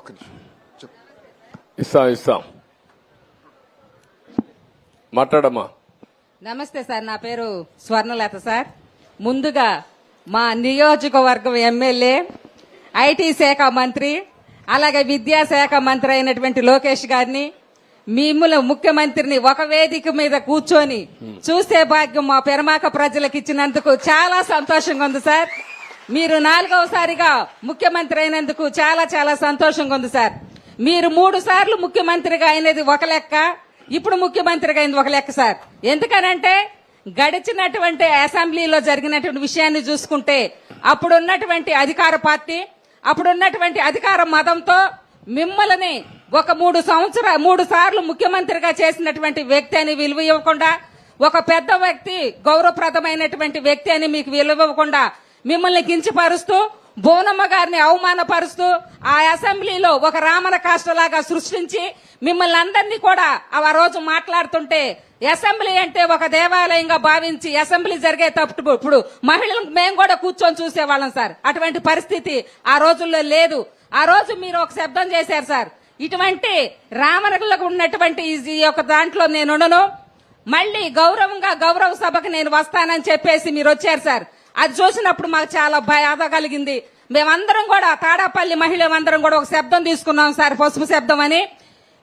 ఒక్క నిమిషం ఇస్తాం మాట్లాడమ్మా. నమస్తే సార్, నా పేరు స్వర్ణలత సార్. ముందుగా మా నియోజకవర్గం ఎమ్మెల్యే, ఐటీ శాఖ మంత్రి, అలాగే విద్యాశాఖ మంత్రి అయినటువంటి లోకేష్ గారిని, మిమ్మల్ని ముఖ్యమంత్రిని ఒక వేదిక మీద కూర్చొని చూసే భాగ్యం మా పెరమాక ప్రజలకు ఇచ్చినందుకు చాలా సంతోషంగా ఉంది సార్. మీరు 4వసారిగా ముఖ్యమంత్రి అయినందుకు చాలా చాలా సంతోషంగా ఉంది సార్. మీరు 3 సార్లు ముఖ్యమంత్రిగా అయినది ఒక లెక్క, ఇప్పుడు ముఖ్యమంత్రిగా అయింది ఒక లెక్క సార్. ఎందుకనంటే గడిచినటువంటి అసెంబ్లీలో జరిగినటువంటి విషయాన్ని చూసుకుంటే అప్పుడున్నటువంటి అధికార పార్టీ, అప్పుడున్నటువంటి అధికార మతంతో మిమ్మల్ని ఒక 3 సార్లు ముఖ్యమంత్రిగా చేసినటువంటి వ్యక్తి అని విలువ ఇవ్వకుండా, ఒక పెద్ద వ్యక్తి, గౌరవప్రదమైనటువంటి వ్యక్తి అని మీకు విలువ ఇవ్వకుండా మిమ్మల్ని కించపరుస్తూ, బోనమ్మ గారిని అవమానపరుస్తూ ఆ అసెంబ్లీలో ఒక రామన కాష్టలాగా సృష్టించి మిమ్మల్ని అందరినీ కూడా ఆ రోజు మాట్లాడుతుంటే అసెంబ్లీ అంటే ఒక దేవాలయంగా భావించి అసెంబ్లీ జరిగేటప్పుడు ఇప్పుడు మహిళలు మేము కూడా కూర్చొని చూసేవాళ్ళం సార్. అటువంటి పరిస్థితి ఆ రోజుల్లో లేదు. ఆ రోజు మీరు ఒక శబ్దం చేశారు సార్, ఇటువంటి రామనగర్లకు ఉన్నటువంటి ఈ యొక్క దాంట్లో నేనుండను, మళ్ళీ గౌరవ సభకు నేను వస్తానని చెప్పేసి మీరు వచ్చారు సార్. అది చూసినప్పుడు మాకు చాలా బాధ కలిగింది. మేమందరం కూడా తాడాపల్లి మహిళలందరం కూడా ఒక శబ్దం తీసుకున్నాం సార్, పసుపు శబ్దం అని.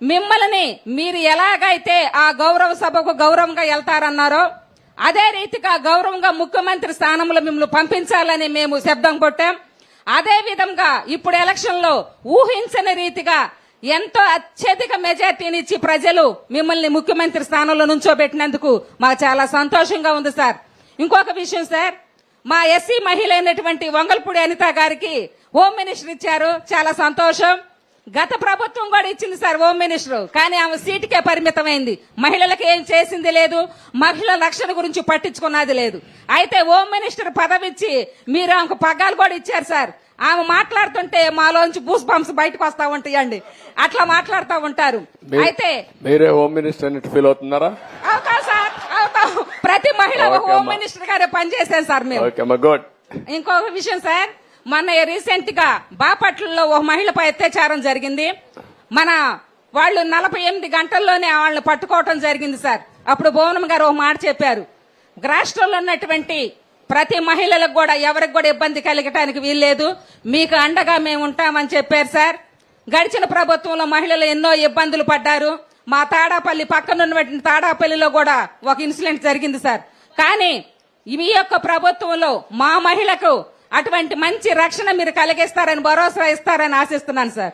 మిమ్మల్ని మీరు ఎలాగైతే ఆ గౌరవ సభకు గౌరవంగా వెళ్తారన్నారో అదే రీతిగా గౌరవంగా ముఖ్యమంత్రి స్థానంలో మిమ్మల్ని పంపించాలని మేము శబ్దం కొట్టాం. అదే విధంగా ఇప్పుడు ఎలక్షన్ లో ఊహించని రీతిగా ఎంతో అత్యధిక మెజార్టీనిచ్చి ప్రజలు మిమ్మల్ని ముఖ్యమంత్రి స్థానంలో నుంచోబెట్టినందుకు మాకు చాలా సంతోషంగా ఉంది సార్. ఇంకొక విషయం సార్, మా ఎస్సీ మహిళ అయినటువంటి వంగల్పూడి అనిత గారికి హోమ్ మినిస్టర్ ఇచ్చారు, చాలా సంతోషం. గత ప్రభుత్వం కూడా ఇచ్చింది సార్ హోమ్ మినిస్టర్, కానీ ఆమె సీటుకే పరిమితమైంది. మహిళలకు ఏం చేసింది లేదు, మహిళల రక్షణ గురించి పట్టించుకున్నది లేదు. అయితే హోమ్ మినిస్టర్ పదవి ఇచ్చి మీరు ఆమెకు పగ్గాలు కూడా ఇచ్చారు సార్. ఆమె మాట్లాడుతుంటే మాలోంచి బూస్ బంప్స్ బయటకు వస్తా ఉంటాయండి, అట్లా మాట్లాడుతూ ఉంటారు. అయితే మీరే హోమ్ మినిస్టర్ ఫీల్ అవుతున్నారా? అవుతాం సార్, అవుతాం. ప్రతి మహిళ హోమ్ మినిస్టర్ గారే పనిచేశాను సార్ మేము. ఇంకొక విషయం సార్, మొన్న రీసెంట్ గా బాపట్లలో ఒక మహిళపై అత్యాచారం జరిగింది. మన వాళ్ళు 48 గంటల్లోనే వాళ్ళని పట్టుకోవటం జరిగింది సార్. అప్పుడు భువనమ్మ గారు ఒక మాట చెప్పారు, రాష్ట్రంలో ఉన్నటువంటి ప్రతి మహిళలకు కూడా ఎవరికి కూడా ఇబ్బంది కలగటానికి వీల్లేదు, మీకు అండగా మేము ఉంటామని చెప్పారు సార్. గడిచిన ప్రభుత్వంలో మహిళలు ఎన్నో ఇబ్బందులు పడ్డారు. మా తాడాపల్లి పక్కనున్నటువంటి తాడాపల్లిలో కూడా ఒక ఇన్సిడెంట్ జరిగింది సార్. కానీ ఈ యొక్క ప్రభుత్వంలో మా మహిళకు అటువంటి మంచి రక్షణ మీరు కలిగిస్తారని, భరోసా ఇస్తారని ఆశిస్తున్నాను సార్.